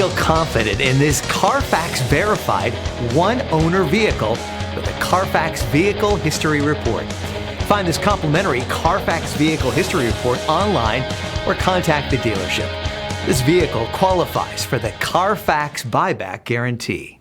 Feel confident in this Carfax verified one-owner vehicle with a Carfax Vehicle History Report. Find this complimentary Carfax Vehicle History Report online or contact the dealership. This vehicle qualifies for the Carfax Buyback Guarantee.